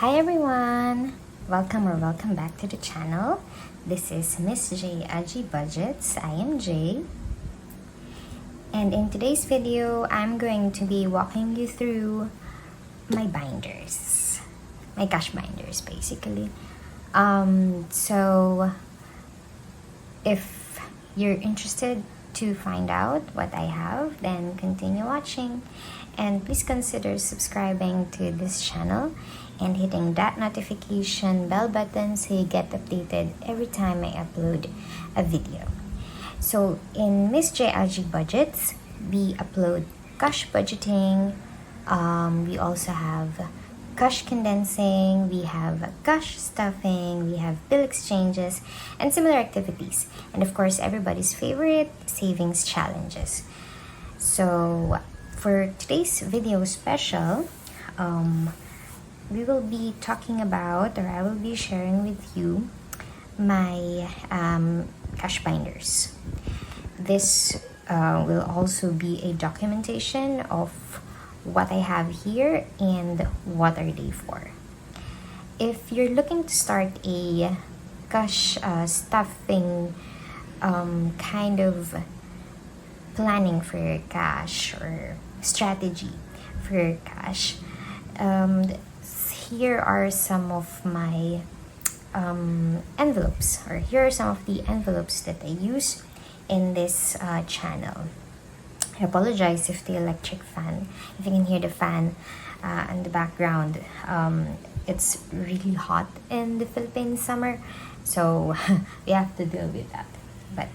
Hi everyone! Welcome back to the channel. This is MsJAgieBudgets. I am Jay. And in today's video, I'm going to be walking you through my binders. My cash binders, basically. So if you're interested to find out what I have, then continue watching. And please consider subscribing to this channel and hitting that notification bell button so you get updated every time I upload a video. So in MsJAgieBudgets, we upload cash budgeting, we also have cash condensing, we have cash stuffing, we have bill exchanges, and similar activities. And of course, everybody's favorite, savings challenges. So for today's video special, we will be talking about, or I will be sharing with you my cash binders. This will also be a documentation of what I have here and what are they for. If you're looking to start a cash stuffing kind of planning for your cash or strategy for your cash, here are some of my envelopes, or here are some of the envelopes that I use in this channel. I apologize if the electric fan, if you can hear the fan in the background. It's really hot in the Philippines summer, so we have to deal with that. But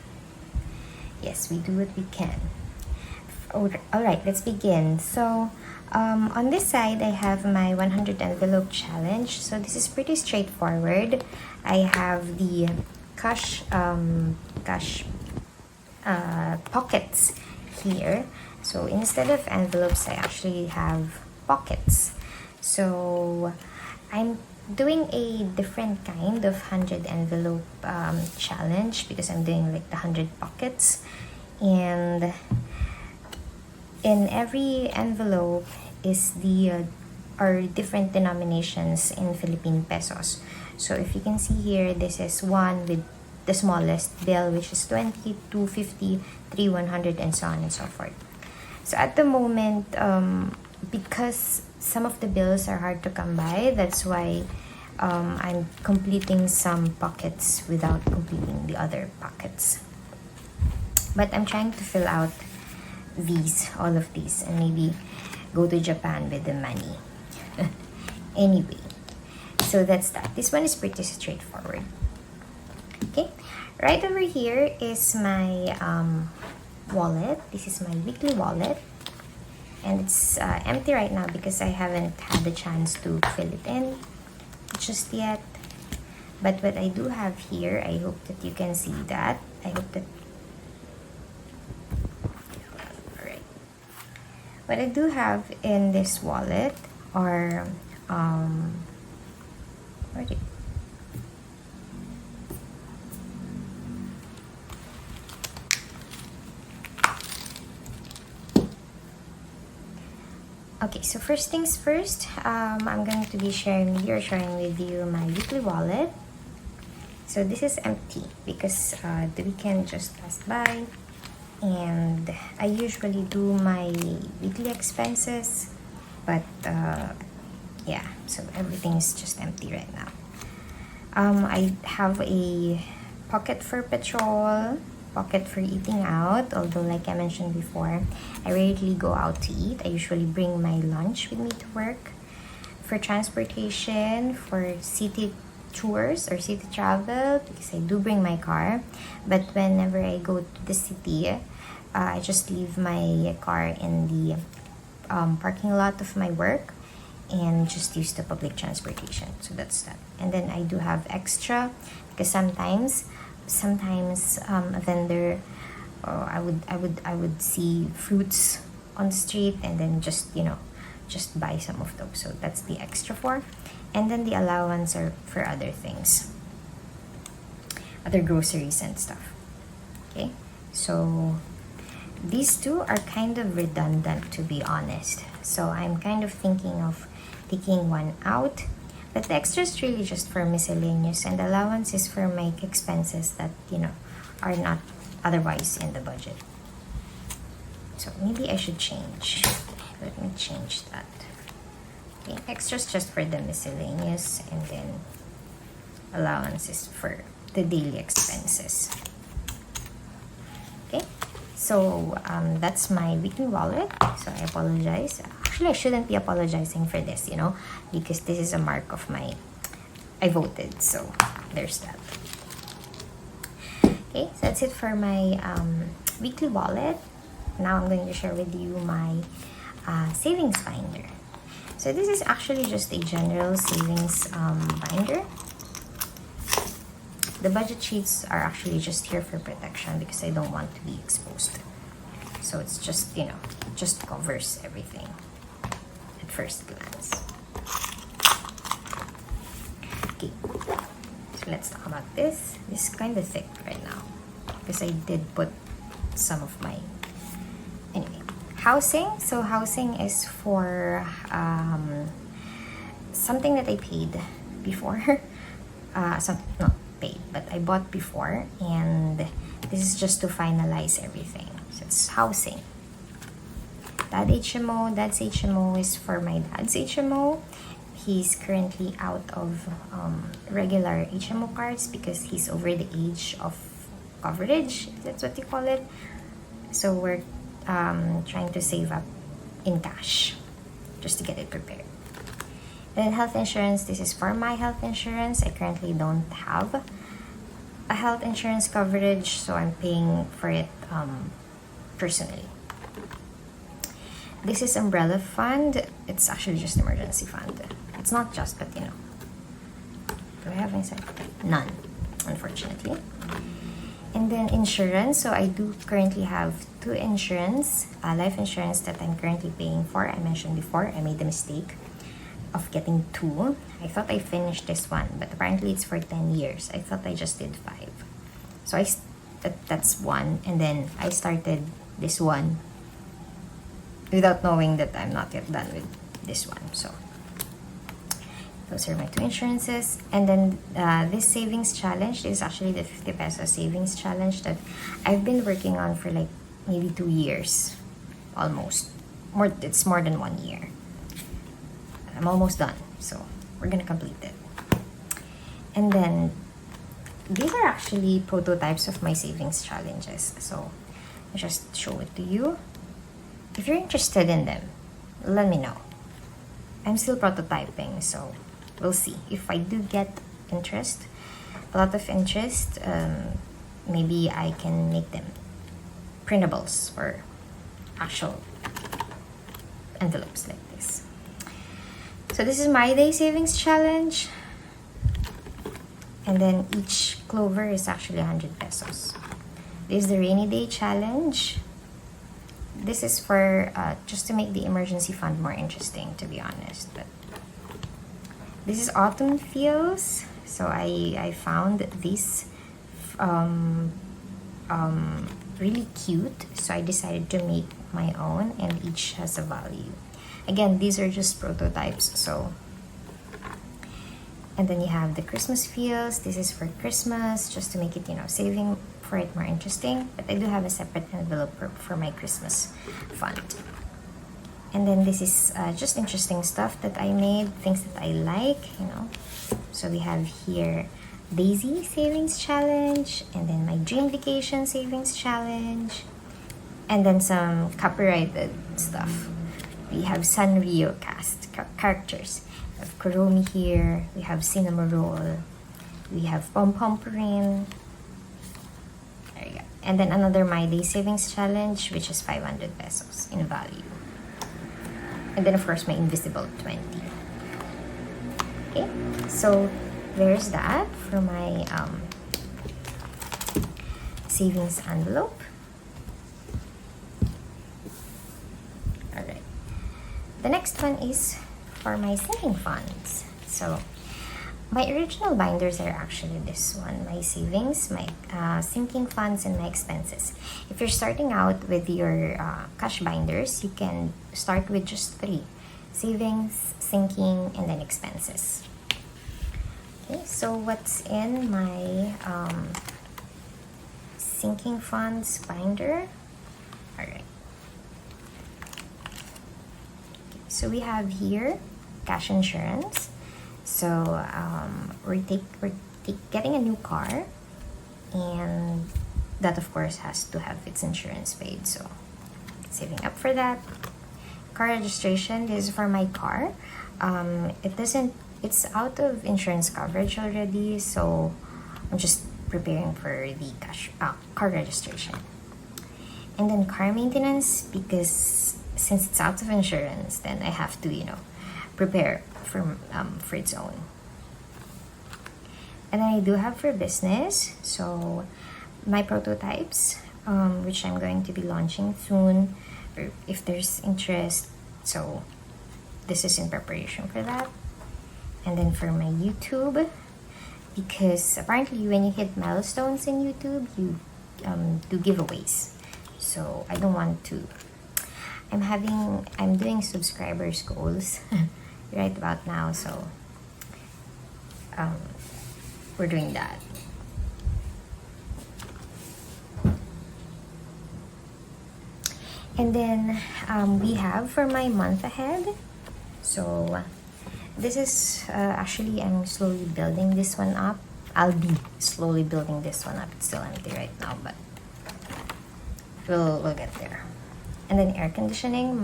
yes, we do what we can. Alright, let's begin. So on this side, I have my 100 envelope challenge. So this is pretty straightforward. I have the cash pockets here. So instead of envelopes, I actually have pockets. So I'm doing a different kind of 100 envelope challenge because I'm doing like the 100 pockets, and in every envelope is the are different denominations in Philippine pesos. So if you can see here, this is one with the smallest bill, which is 20, 250, 3, 100, and so on and so forth. So at the moment, because some of the bills are hard to come by, that's why I'm completing some pockets without completing the other pockets. But I'm trying to fill out all of these, and maybe go to Japan with the money. Anyway, so that's that. This one is pretty straightforward. Okay, right over here is my wallet. This is my weekly wallet, and it's empty right now because I haven't had the chance to fill it in just yet. But what I do have here, I hope that you can see that. I hope that what I do have in this wallet are okay, so first things first, I'm going to be sharing with you my weekly wallet. So this is empty because the weekend just passed by, and I usually do my weekly expenses, but yeah, so everything is just empty right now. I have a pocket for petrol, pocket for eating out, although like I mentioned before, I rarely go out to eat. I usually bring my lunch with me to work. For transportation, for city tours or city travel, because I do bring my car, but whenever I go to the city, I just leave my car in the parking lot of my work and just use the public transportation. So that's that. And then I do have extra because sometimes a vendor, I would see fruits on the street and then just buy some of those. So that's the extra for. And then the allowance are for other things, other groceries and stuff. Okay, so these two are kind of redundant, to be honest. So I'm kind of thinking of taking one out, But the extra is really just for miscellaneous, and allowance is for my expenses that, are not otherwise in the budget. So maybe I should change. Let me change that. Okay, extra is just for the miscellaneous, and then allowance is for the daily expenses. Okay, so that's my weekly wallet. So I apologize. Actually, I shouldn't be apologizing for this, because this is a mark of I voted. So there's that. Okay, so that's it for my weekly wallet. Now I'm going to share with you my savings binder. So this is actually just a general savings binder. The budget sheets are actually just here for protection because I don't want to be exposed. So it's just, just covers everything at first glance. Okay, so let's talk about this. This is kind of thick right now because I did put some of my... Anyway, housing. So housing is for something that I paid before. Not paid, but I bought before, and this is just to finalize everything. So it's housing. Dad's HMO is for my dad's HMO. He's currently out of regular HMO cards because he's over the age of coverage, if that's what you call it. So we're trying to save up in cash just to get it prepared. Then health insurance, this is for my health insurance. I currently don't have a health insurance coverage, so I'm paying for it personally. This is umbrella fund. It's actually just emergency fund. It's not just, but do I have inside? None, unfortunately. And then insurance. So I do currently have 2 insurance, life insurance that I'm currently paying for. I mentioned before, I made the mistake of getting 2. I thought I finished this one, but apparently it's for 10 years. I thought I just did 5. So that's 1, and then I started this one without knowing that I'm not yet done with this one. So those are my 2 insurances. And then this savings challenge is actually the 50 peso savings challenge that I've been working on for like maybe 2 years, almost. It's more than 1 year. I'm almost done, so we're gonna complete it. And then these are actually prototypes of my savings challenges, so I'll just show it to you. If you're interested in them, let me know. I'm still prototyping, so we'll see. If I do get a lot of interest, maybe I can make them printables for actual envelopes like this. So this is my day savings challenge, and then each clover is actually 100 pesos. This is the rainy day challenge. This is for just to make the emergency fund more interesting, to be honest. But this is autumn feels. So I found this really cute, so I decided to make my own, and each has a value. Again, these are just prototypes, so. And then you have the Christmas feels. This is for Christmas, just to make it, saving for it more interesting. But I do have a separate envelope for my Christmas fund. And then this is just interesting stuff that I made, things that I like, So we have here Daisy Savings Challenge, and then my Dream Vacation Savings Challenge, and then some copyrighted stuff. We have Sanrio cast characters. We have Kuromi here. We have Cinnamon Roll. We have Pom Pom Purin. There you go. And then another My Day Savings Challenge, which is 500 pesos in value. And then of course my Invisible 20. Okay, so there's that for my savings envelope. Alright. The next one is for my sinking funds. So my original binders are actually this one, my savings, my sinking funds, and my expenses. If you're starting out with your cash binders, you can start with just 3: savings, sinking, and then expenses. Okay, so what's in my sinking funds binder? All right. Okay, so we have here cash insurance. So we're getting a new car, and that of course has to have its insurance paid. So saving up for that. Car registration, this is for my car. It's out of insurance coverage already, so I'm just preparing for the car registration. And then car maintenance, because since it's out of insurance, then I have to, prepare for its own. And then I do have for business, so my prototypes, which I'm going to be launching soon, or if there's interest. So this is in preparation for that. And then for my YouTube, because apparently when you hit milestones in YouTube, you do giveaways. So I don't want to. I'm doing subscribers goals right about now, so we're doing that. And then we have for my month ahead. So this is actually, I'm slowly building this one up. I'll be slowly building this one up. It's still empty right now, but we'll get there. And then air conditioning.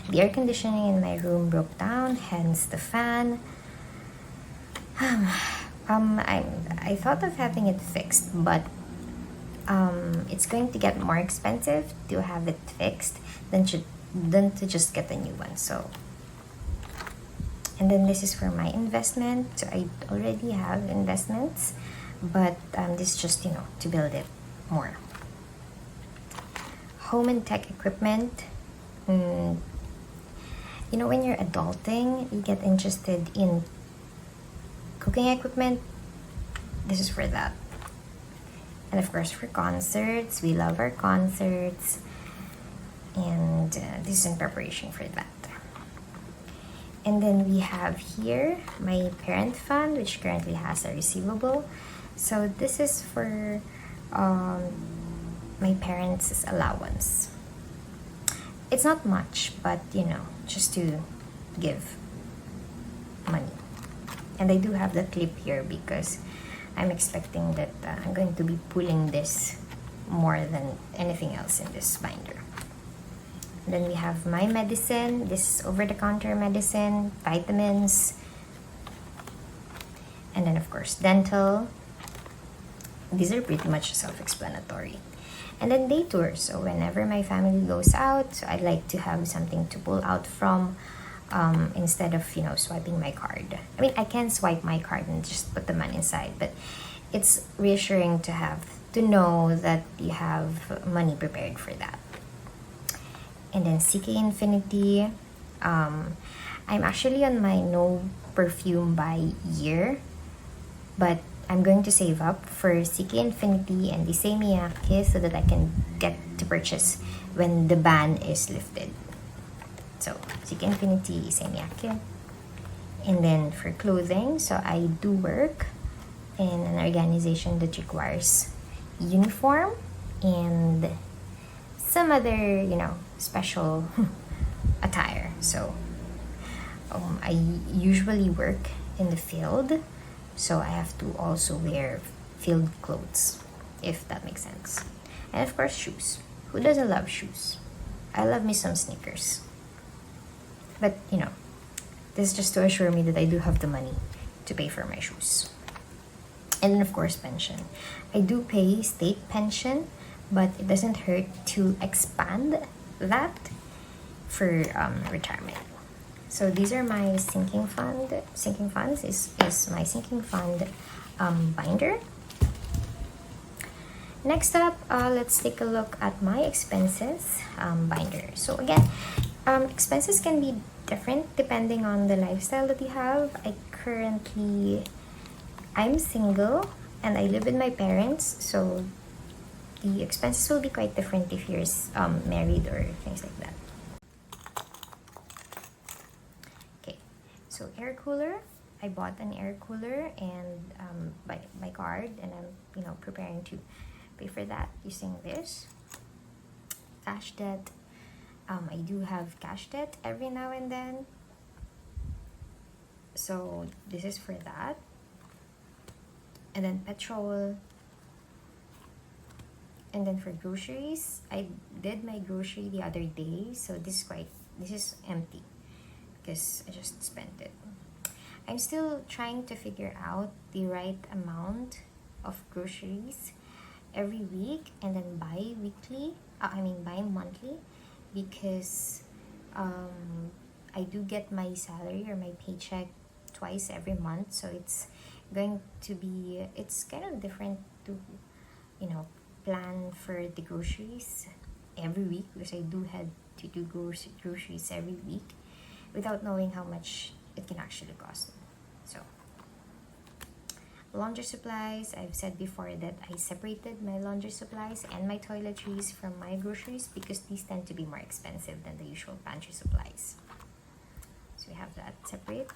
The air conditioning in my room broke down, hence the fan. I thought of having it fixed, but it's going to get more expensive to have it fixed than to just get a new one. So, and then this is for my investment. So I already have investments, but this is just to build it more. Home and tech equipment. When you're adulting, you get interested in cooking equipment. This is for that. And of course for concerts, we love our concerts, and this is in preparation for that. And then we have here my parent fund, which currently has a receivable. So this is for my parents' allowance. It's not much, but just to give money. And I do have the clip here because I'm expecting that I'm going to be pulling this more than anything else in this binder. And then we have my medicine. This is over-the-counter medicine, vitamins, and then of course dental. These are pretty much self-explanatory. And then day tours. So whenever my family goes out, so I'd like to have something to pull out from, instead of swiping my card. I mean, I can swipe my card and just put the money inside, but it's reassuring to know that you have money prepared for that. And then CK Infinity. I'm actually on my no perfume by year, but I'm going to save up for CK Infinity and the Miyake so that I can get to purchase when the ban is lifted. So CK Infinity, Miyake. And then for clothing, so I do work in an organization that requires uniform and some other special attire. So I usually work in the field, so I have to also wear field clothes, if that makes sense. And of course shoes. Who doesn't love shoes? I love me some sneakers. But this is just to assure me that I do have the money to pay for my shoes. And then of course pension. I do pay state pension, but it doesn't hurt to expand that for retirement. So these are my sinking funds. Is my sinking fund binder. Next up, let's take a look at my expenses binder. So again, expenses can be different depending on the lifestyle that you have. I'm single and I live with my parents, so the expenses will be quite different if you're married or things like that. Okay, so air cooler, I bought an air cooler and by card, and I'm preparing to pay for that using this cash debt. I do have cash debt every now and then, so this is for that. And then petrol, and then for groceries, I did my grocery the other day, so this is empty because I just spent it. I'm still trying to figure out the right amount of groceries every week, and then bi-monthly, because I do get my salary or my paycheck twice every month, so it's kind of different to plan for the groceries every week, because I do have to do groceries every week without knowing how much it can actually cost me. So laundry supplies, I've said before that I separated my laundry supplies and my toiletries from my groceries because these tend to be more expensive than the usual pantry supplies. So we have that separate.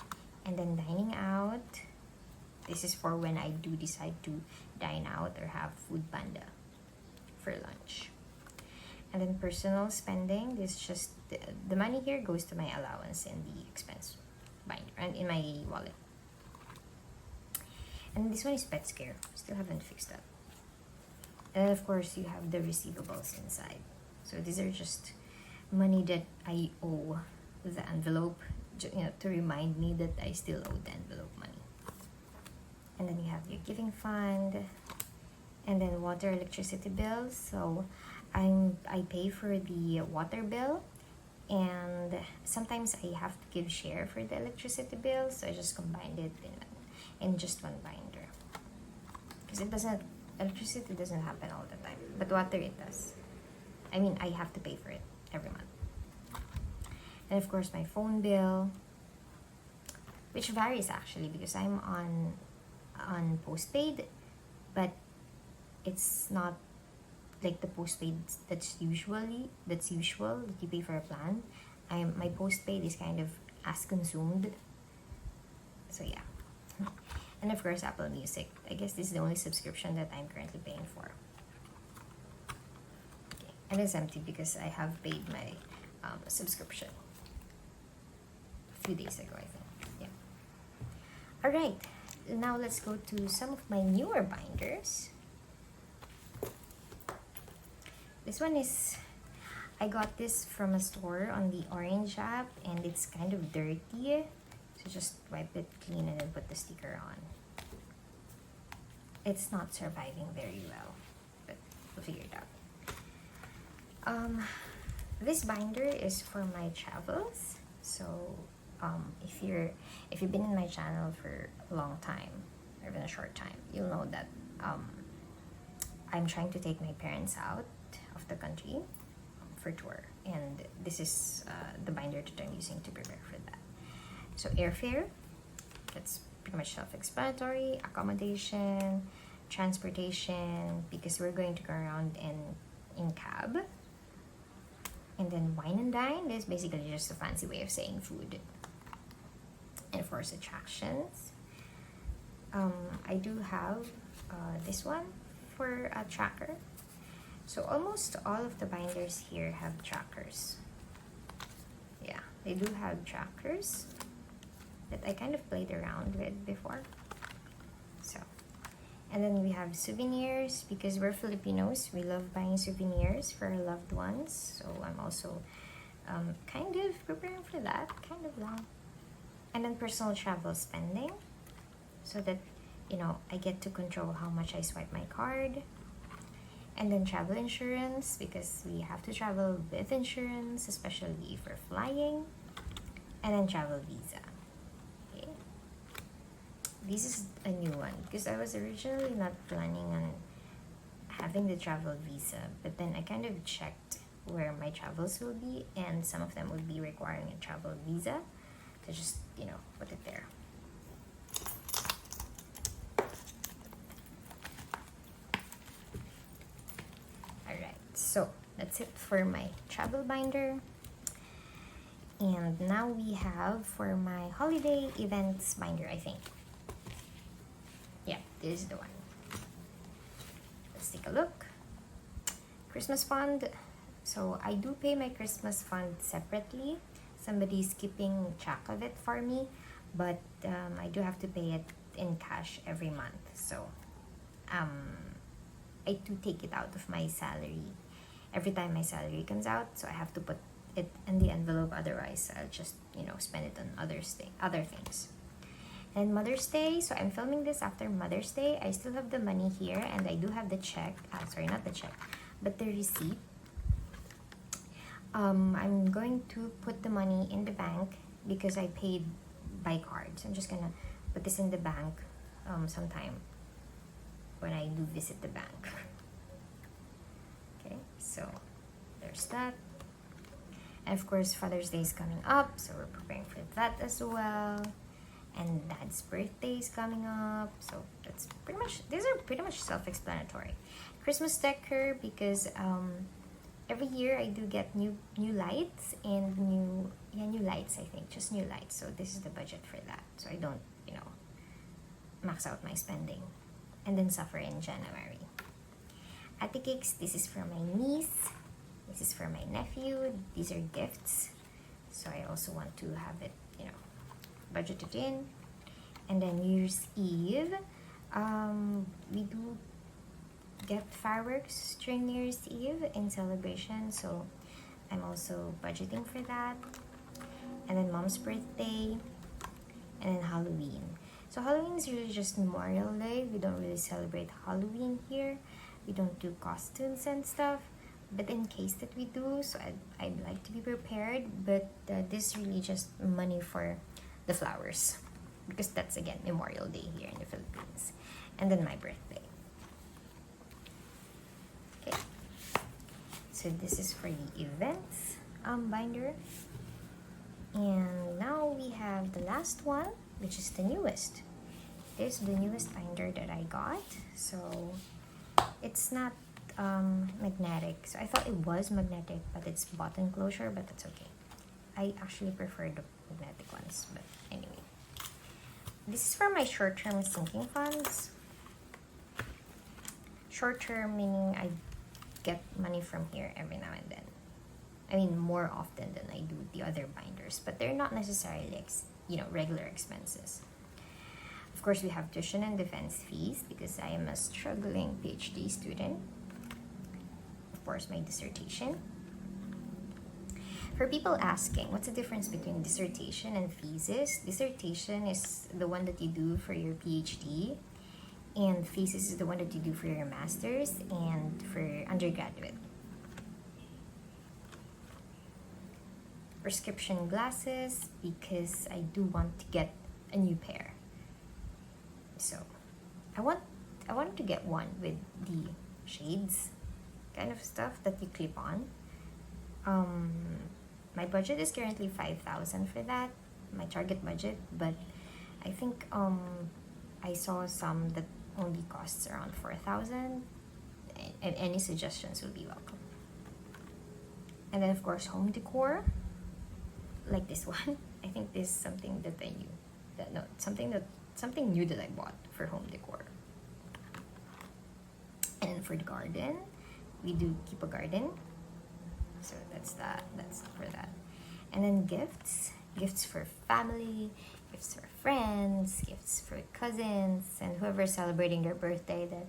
And then dining out, this is for when I do decide to dine out or have food panda for lunch. And then personal spending, this is just the money here goes to my allowance and the expense binder and in my wallet. And this one is pet scare, still haven't fixed that. And then of course you have the receivables inside, so these are just money that I owe the envelope, to remind me that I still owe the envelope money. And then you have your giving fund, and then water, electricity bills. So I pay for the water bill, and sometimes I have to give share for the electricity bill, so I just combined it in just one binder, because electricity doesn't happen all the time, but water it does. I have to pay for it every month. And of course my phone bill, which varies actually because I'm on postpaid, but it's not like the postpaid that's usual that you pay for a plan. My postpaid is kind of as consumed, so yeah. And of course Apple Music, I guess this is the only subscription that I'm currently paying for. Okay. And it's empty because I have paid my subscription a few days ago, I think. Yeah. All right, now let's go to some of my newer binders. This one is, I got this from a store on the Orange app, and it's kind of dirty, so just wipe it clean and then put the sticker on. It's not surviving very well, but we'll figure it out. This binder is for my travels, so if you've been in my channel for a long time or even a short time, you'll know that I'm trying to take my parents out of the country for tour, and this is the binder that I'm using to prepare for that. So airfare, that's pretty much self-explanatory. Accommodation, transportation, because we're going to go around in cab. And then wine and dine is basically just a fancy way of saying food. And of course attractions. I do have this one for a tracker. So almost all of the binders here have trackers. Yeah, they do have trackers that I kind of played around with before. So, and then we have souvenirs, because we're Filipinos, we love buying souvenirs for our loved ones. So I'm also kind of preparing for that, kind of long. And then personal travel spending, so that I get to control how much I swipe my card. And then travel insurance, because we have to travel with insurance, especially if we're flying. And then travel visa. Okay. This is a new one, because I was originally not planning on having the travel visa, but then I kind of checked where my travels will be, and some of them would be requiring a travel visa, to just put it there. Alright, so that's it for my travel binder. And now we have for my holiday events binder, I think. Yeah, this is the one. Let's take a look. Christmas fund. So I do pay my Christmas fund separately. Somebody's keeping track of it for me, but I do have to pay it in cash every month. So I do take it out of my salary every time my salary comes out. So I have to put it in the envelope. Otherwise, I'll just spend it on other things. And Mother's Day, so I'm filming this after Mother's Day. I still have the money here, and I do have the check. Sorry, not the check, but the receipt. I'm going to put the money in the bank because I paid by card. So I'm just gonna put this in the bank sometime when I do visit the bank. Okay, so there's that. And of course, Father's Day is coming up, so we're preparing for that as well. And Dad's birthday is coming up, so that's pretty much, these are pretty much self-explanatory. Christmas decor, because every year I do get new lights and new lights, I think, just new lights. So this is the budget for that, so I don't max out my spending and then suffer in January. Ate cakes, this is for my niece, this is for my nephew, these are gifts, so I also want to have it budgeted in. And then New Year's Eve, we do get fireworks during New Year's Eve in celebration, so I'm also budgeting for that. And then Mom's birthday, and then Halloween. So Halloween is really just Memorial Day. We don't really celebrate Halloween here. We don't do costumes and stuff, but in case that we do, so I'd like to be prepared. But this is really just money for the flowers, because that's again Memorial Day here in the Philippines. And then my birthday. Okay, so this is for the events binder. And now we have the last one, which is the newest. This is the newest binder that I got. So it's not magnetic. So I thought it was magnetic, but it's button closure, but that's okay. I actually prefer the magnetic ones, but anyway. This is for my short-term sinking funds. Short-term meaning I get money from here every now and then. I mean, more often than I do the other binders, but they're not necessarily regular expenses. Of course, we have tuition and defense fees because I am a struggling PhD student. Of course, my dissertation. For people asking, what's the difference between dissertation and thesis? Dissertation is the one that you do for your PhD, and thesis is the one that you do for your master's and for undergraduate. Prescription glasses, because I do want to get a new pair. So I want to get one with the shades kind of stuff that you clip on. My budget is currently 5,000 for that, my target budget, but I think I saw some that only costs around 4,000, and any suggestions will be welcome. And then of course home decor, like this one. I think this is something that I knew, something new that I bought for home decor. And for the garden, we do keep a garden. So that's for that. And then gifts for family, gifts for friends, gifts for cousins, and whoever's celebrating their birthday that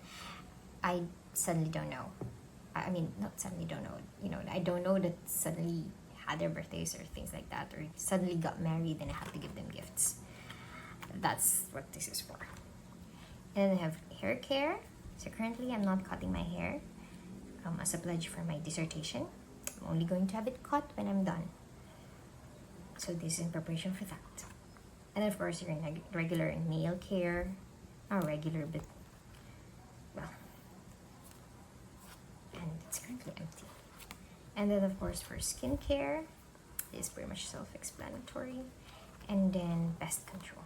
I suddenly don't know. I mean, not suddenly don't know, I don't know that suddenly had their birthdays or things like that, or suddenly got married and I have to give them gifts. That's what this is for. And then I have hair care. So currently I'm not cutting my hair as a pledge for my dissertation. I'm only going to have it cut when I'm done. So this is in preparation for that. And of course your regular nail care. Not regular, but well. And it's currently empty. And then of course for skincare, it's pretty much self-explanatory. And then pest control.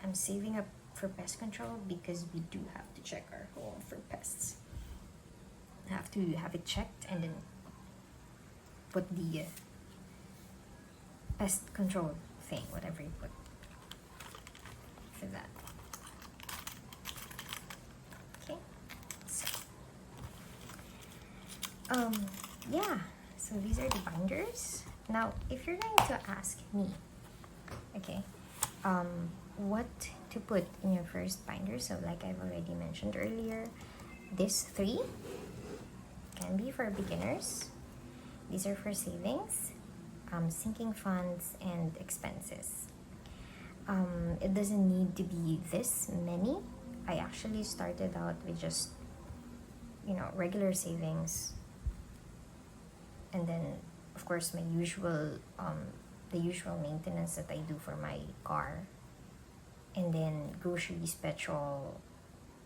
I'm saving up for pest control because we do have to check our home for pests. I have to have it checked and then put the pest control thing, whatever you put for that. Okay, so yeah, so these are the binders. Now if you're going to ask me, okay, what to put in your first binder, so like I've already mentioned earlier, these three can be for beginners. These are for savings, sinking funds, and expenses. It doesn't need to be this many. I actually started out with just, regular savings, and then of course my usual the usual maintenance that I do for my car, and then groceries, petrol,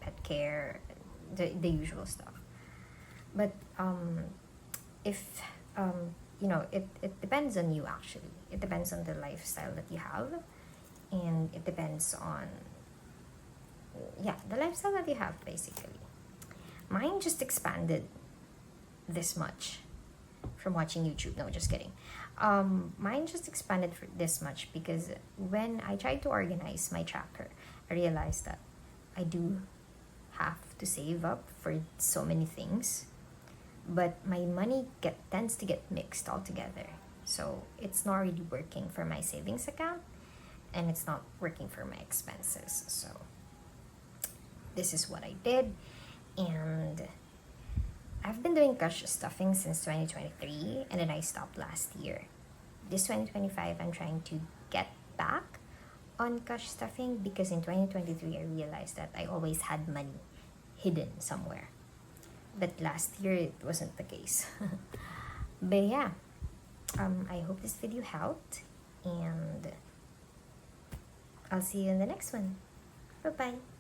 pet care, the usual stuff. But if it depends on you. Actually, it depends on the lifestyle that you have, and it depends on the lifestyle that you have, basically. Mine just expanded this much from watching YouTube. No, just kidding. Mine just expanded for this much because when I tried to organize my tracker, I realized that I do have to save up for so many things, but my money tends to get mixed altogether. So it's not really working for my savings account, and it's not working for my expenses. So this is what I did, and I've been doing cash stuffing since 2023, and then I stopped last year. This 2025, I'm trying to get back on cash stuffing because in 2023, I realized that I always had money hidden somewhere. But last year, it wasn't the case. But yeah, I hope this video helped, and I'll see you in the next one. Bye-bye.